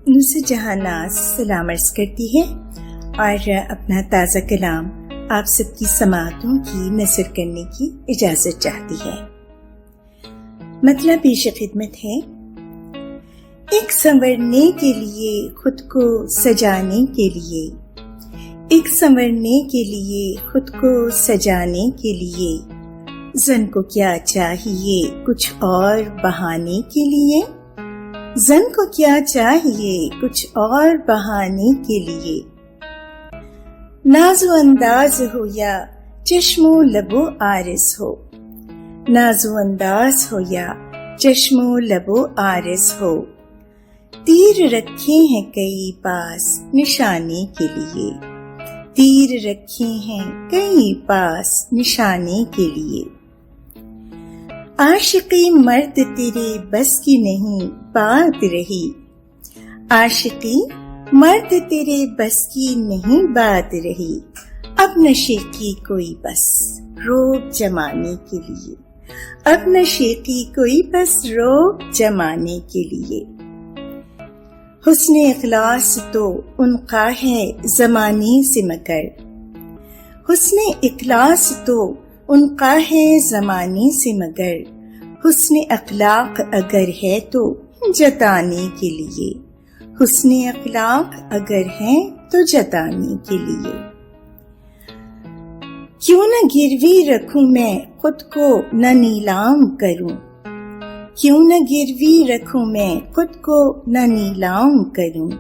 نصرت جہاں ناز سلام عرض کرتی ہے اور اپنا تازہ کلام آپ سب کی سماعتوں کی نثر کرنے کی اجازت چاہتی ہے۔ مطلب پیش خدمت ہے، ایک سنورنے کے لیے خود کو سجانے کے لیے، ایک سنورنے کے لیے خود کو سجانے کے لیے زن کو کیا چاہیے کچھ اور بہانے کے لیے، زن کو کیا چاہیے کچھ اور بہانے کے لیے، ناز و انداز ہو یا چشم و لب و عارض ہو، ناز و انداز ہو یا چشم و لب و عارض ہو، تیر رکھے ہیں کئی پاس نشانے کے لیے، تیر رکھے ہیں کئی پاس نشانے کے لیے، عاشقی مرد تیرے بس کی نہیں بات رہی، عاشقی مرد تیرے بس کی نہیں بات رہی، اب نشے کی کوئی بس روک جمانے کے لیے، اب نشے کی کوئی بس روک جمانے کے لیے، حسن اخلاص تو ان کا ہے زمانے سے مگر، حسن اخلاص تو ان کا ہے زمانے سے مگر، حسن اخلاق اگر ہے تو جتانے کے لیے، حسن اخلاق اگر ہے تو جتانے کے لیے، کیوں نہ گروی رکھوں میں خود کو نہ نیلام کروں، کیوں نہ گروی رکھوں میں خود کو نہ نیلام کروں،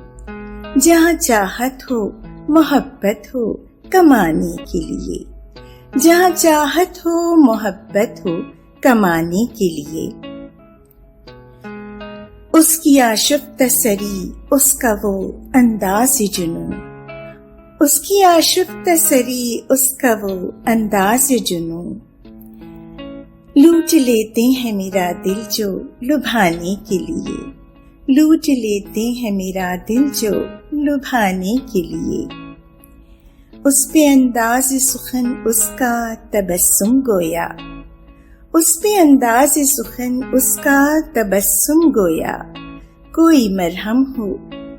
جہاں چاہت ہو محبت ہو کمانے کے لیے، جہاں چاہت ہو محبت ہو کمانے کے لیے، اس کی آشفت سری اس کا وہ انداز جنوں، اس کی آشفت سری اس کا وہ انداز جنوں، لوٹ لیتے ہیں میرا دل جو لبھانے کے لیے، لوٹ لیتے ہیں میرا دل جو لبھانے کے لیے، اس پہ انداز سخن اس کا تبسم گویا، اس پہ انداز سخن اس کا تبسم گویا، کوئی مرہم ہو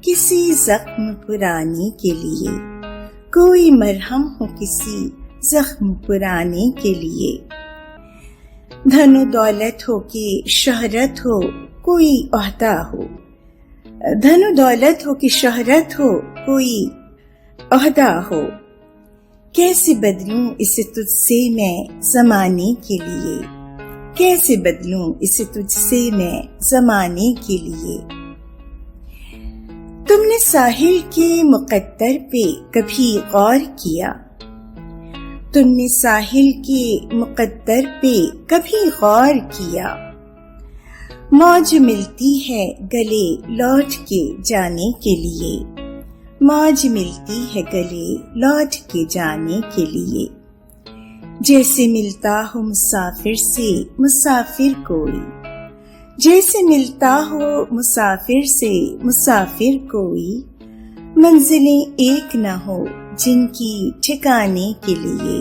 کسی زخم پرانے کے لیے، کوئی مرہم ہو کسی زخم پرانے کے لیے، دھن و دولت ہو کہ شہرت ہو کوئی عہدہ ہو، دھن و دولت ہو کہ شہرت ہو کوئی عہدہ ہو، کیسے بدلوں اسے تجھ سے میں زمانے کے لیے، کیسے بدلوں اسے تجھ سے میں زمانے کے لیے، تم نے ساحل کے مقدر پہ کبھی غور کیا، تم نے ساحل کے مقدر پہ کبھی غور کیا، موج ملتی ہے گلے لوٹ کے جانے کے لیے، موج ملتی ہے گلے لوٹ کے جانے کے لیے، جیسے ملتا ہو مسافر سے مسافر کوئی، جیسے ملتا ہو مسافر سے مسافر کوئی، منزلیں ایک نہ ہو جن کی ٹھکانے کے لیے،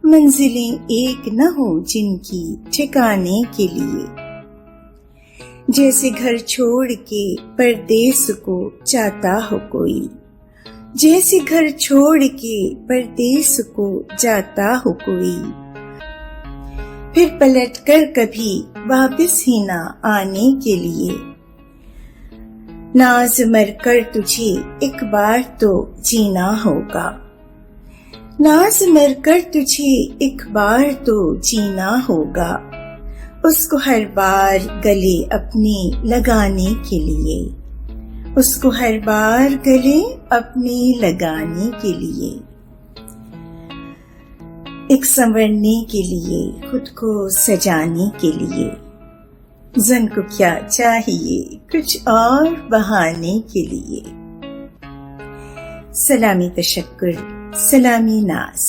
منزلیں ایک نہ ہو جن کی ٹھکانے کے لیے، جیسے گھر چھوڑ کے پردیس کو جاتا ہو کوئی، جیسے گھر چھوڑ کے پردیس کو جاتا ہو کوئی، پھر پلٹ کر کبھی واپس ہی نہ آنے کے لیے، ناز مر کر تجھے ایک بار تو جینا ہوگا، ناز مر کر تجھے ایک بار تو جینا ہوگا، اس کو ہر بار گلے اپنے لگانے کے لیے، اس کو ہر بار گلے اپنے لگانے کے لیے، ایک سنورنے کے لیے خود کو سجانے کے لیے، زن کو کیا چاہیے کچھ اور بہانے کے لیے، سلامی تشکر، سلامی ناز۔